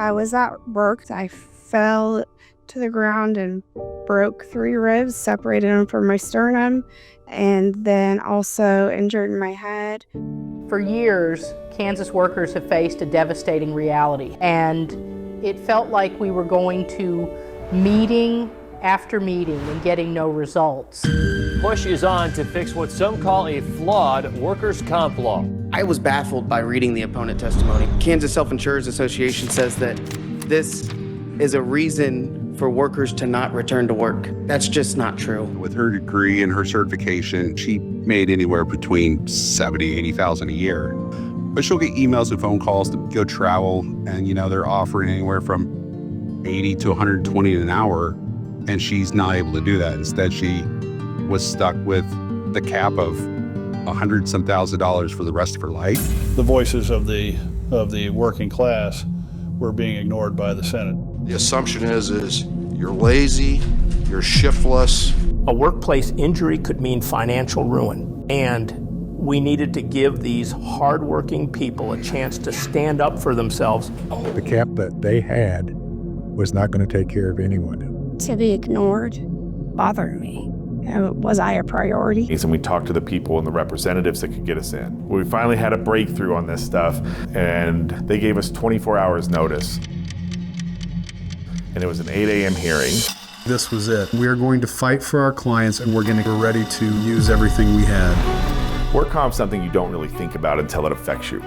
I was at work. I fell to the ground and broke 3 ribs, separated them from my sternum, and then also injured my head. For years, Kansas workers have faced a devastating reality, and it felt like we were going to meeting after meeting and getting no results. Push is on to fix what some call a flawed workers' comp law. I was baffled by reading the opponent testimony. Kansas Self-Insurers Association says that this is a reason for workers to not return to work. That's just not true. With her degree and her certification, she made anywhere between $70,000, $80,000 a year. But she'll get emails and phone calls to go travel, and they're offering anywhere from $80 to $120 an hour, and she's not able to do that. Instead, she was stuck with the cap of $100,000 for the rest of her life. The voices of the working class were being ignored by the Senate. The assumption is you're lazy, you're shiftless. A workplace injury could mean financial ruin, and we needed to give these hardworking people a chance to stand up for themselves. The cap that they had was not going to take care of anyone. To be ignored bothered me. Was I a priority? And we talked to the people and the representatives that could get us in. We finally had a breakthrough on this stuff, and they gave us 24 hours notice. And it was an 8 a.m. hearing. This was it. We are going to fight for our clients, and we're ready to use everything we had. Work comp's something you don't really think about until it affects you.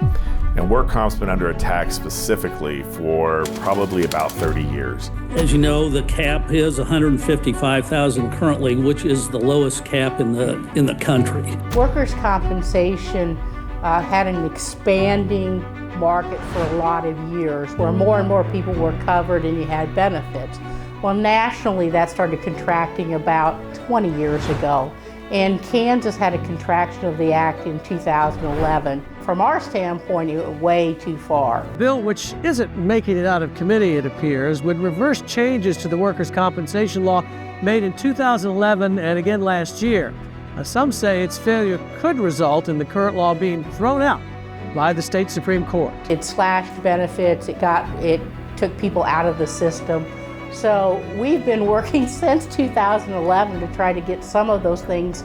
And work comp's been under attack specifically for probably about 30 years. As you know, the cap is $155,000 currently, which is the lowest cap in the country. Workers' compensation had an expanding market for a lot of years, where more and more people were covered and you had benefits. Well, nationally, that started contracting about 20 years ago. And Kansas had a contraction of the act in 2011. From our standpoint, it went way too far. The bill, which isn't making it out of committee, it appears, would reverse changes to the workers' compensation law made in 2011 and again last year. Some say its failure could result in the current law being thrown out by the state Supreme Court. It slashed benefits, it took people out of the system. So we've been working since 2011 to try to get some of those things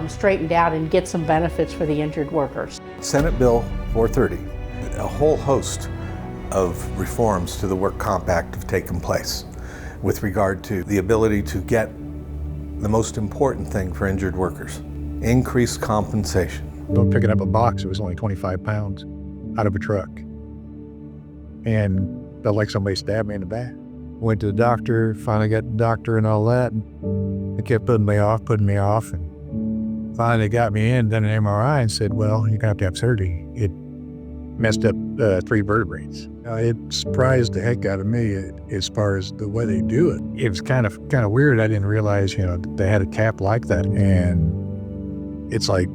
straightened out and get some benefits for the injured workers. Senate Bill 430, a whole host of reforms to the Work Comp Act have taken place with regard to the ability to get the most important thing for injured workers, increased compensation. Picking up a box, it was only 25 pounds out of a truck. And felt like somebody stabbed me in the back. Went to the doctor, finally got the doctor and all that. They kept putting me off, and finally got me in, done an MRI and said, well, you're gonna have surgery. It messed up 3 vertebrae. It surprised the heck out of me as far as the way they do it. It was kind of weird. I didn't realize, they had a cap like that. And it's like,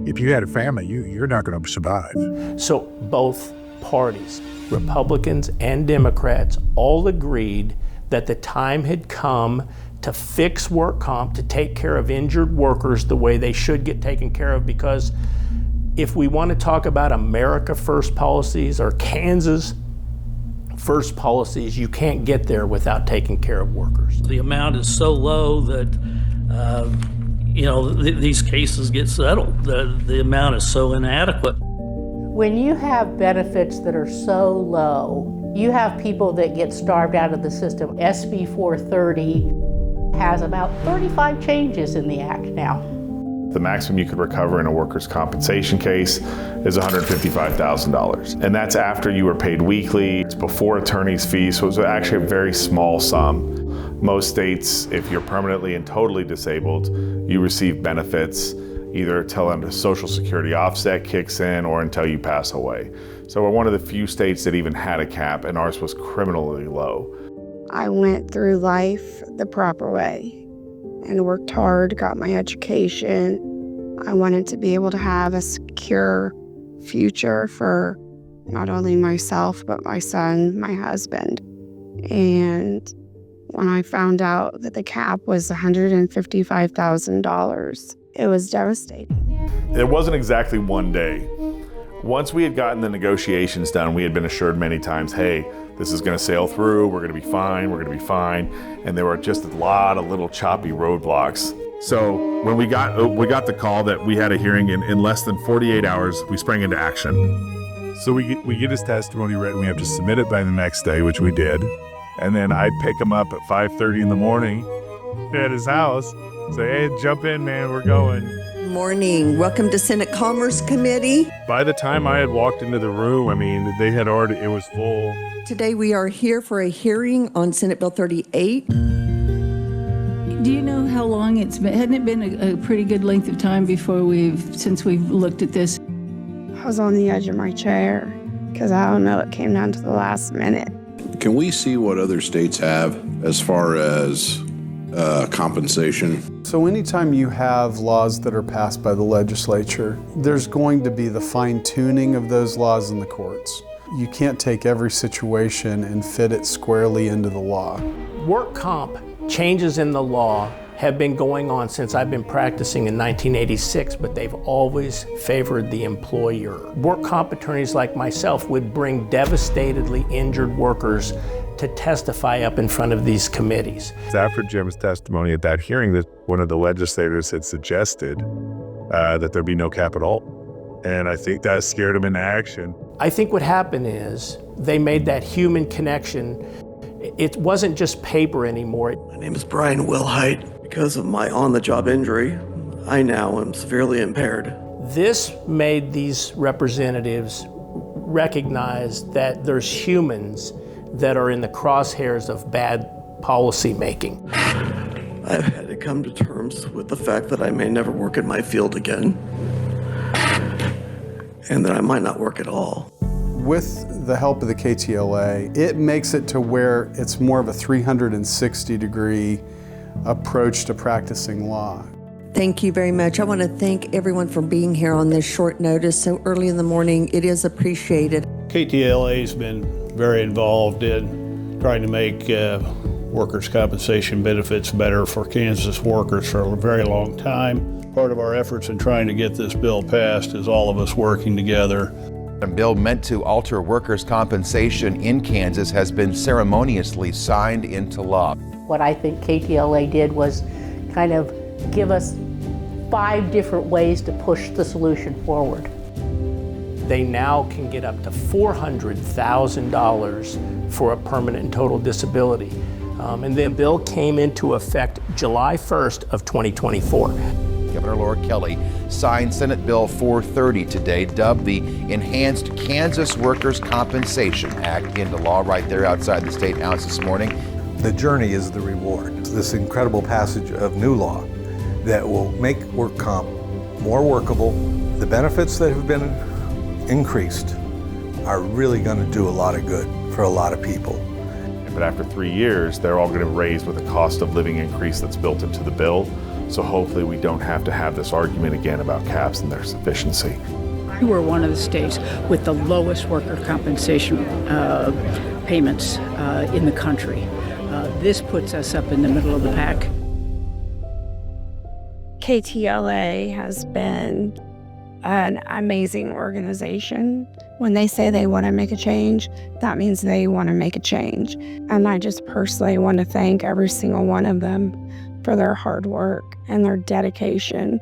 if you had a family, you're not gonna survive. So both parties, Republicans and Democrats, all agreed that the time had come to fix work comp, to take care of injured workers the way they should get taken care of, because if we want to talk about America First policies or Kansas First policies, you can't get there without taking care of workers. The amount is so low that these cases get settled. The amount is so inadequate. When you have benefits that are so low, you have people that get starved out of the system. SB 430 has about 35 changes in the act now. The maximum you could recover in a workers' compensation case is $155,000. And that's after you were paid weekly. It's before attorney's fees, so it's actually a very small sum. Most states, if you're permanently and totally disabled, you receive benefits either until a Social Security offset kicks in or until you pass away. So we're one of the few states that even had a cap, and ours was criminally low. I went through life the proper way and worked hard, got my education. I wanted to be able to have a secure future for not only myself, but my son, my husband. And when I found out that the cap was $155,000, it was devastating. It wasn't exactly one day Once we had gotten the negotiations done, we had been assured many times, hey, this is going to sail through, we're going to be fine, we're going to be fine. And there were just a lot of little choppy roadblocks. So when we got the call that we had a hearing in less than 48 hours, we sprang into action. So we get his testimony written, we have to submit it by the next day, which we did. And then I'd pick him up at 5:30 in the morning at his house, say, hey, jump in, man, we're going. Morning. Welcome to Senate Commerce Committee. By the time I had walked into the room, I mean, they had already, it was full. Today we are here for a hearing on Senate Bill 38. Do you know how long it's been? Hadn't it been a pretty good length of time since we've looked at this? I was on the edge of my chair because I don't know, it came down to the last minute. Can we see what other states have as far as compensation? So anytime you have laws that are passed by the legislature, there's going to be the fine-tuning of those laws in the courts. You can't take every situation and fit it squarely into the law. Work comp changes in the law have been going on since I've been practicing in 1986, but they've always favored the employer. Work comp attorneys like myself would bring devastatedly injured workers to testify up in front of these committees. After Jim's testimony at that hearing, that one of the legislators had suggested that there be no cap at all. And I think that scared him into action. I think what happened is they made that human connection. It wasn't just paper anymore. My name is Brian Wilhite. Because of my on-the-job injury, I now am severely impaired. This made these representatives recognize that there's humans that are in the crosshairs of bad policy making. I've had to come to terms with the fact that I may never work in my field again, and that I might not work at all. With the help of the KTLA, it makes it to where it's more of a 360-degree approach to practicing law. Thank you very much. I want to thank everyone for being here on this short notice so early in the morning. It is appreciated. KTLA's been very involved in trying to make workers' compensation benefits better for Kansas workers for a very long time. Part of our efforts in trying to get this bill passed is all of us working together. A bill meant to alter workers' compensation in Kansas has been ceremoniously signed into law. What I think KTLA did was kind of give us 5 different ways to push the solution forward. They now can get up to $400,000 for a permanent and total disability. And the bill came into effect July 1st of 2024. Governor Laura Kelly signed Senate Bill 430 today, dubbed the Enhanced Kansas Workers' Compensation Act, into law right there outside the State House this morning. The journey is the reward. This incredible passage of new law that will make work comp more workable. The benefits that have been increased are really going to do a lot of good for a lot of people. But after 3 years, they're all going to be raised with a cost of living increase that's built into the bill. So hopefully we don't have to have this argument again about caps and their sufficiency. We're one of the states with the lowest worker compensation payments in the country. This puts us up in the middle of the pack. KTLA has been an amazing organization. When they say they want to make a change, that means they want to make a change. And I just personally want to thank every single one of them for their hard work and their dedication.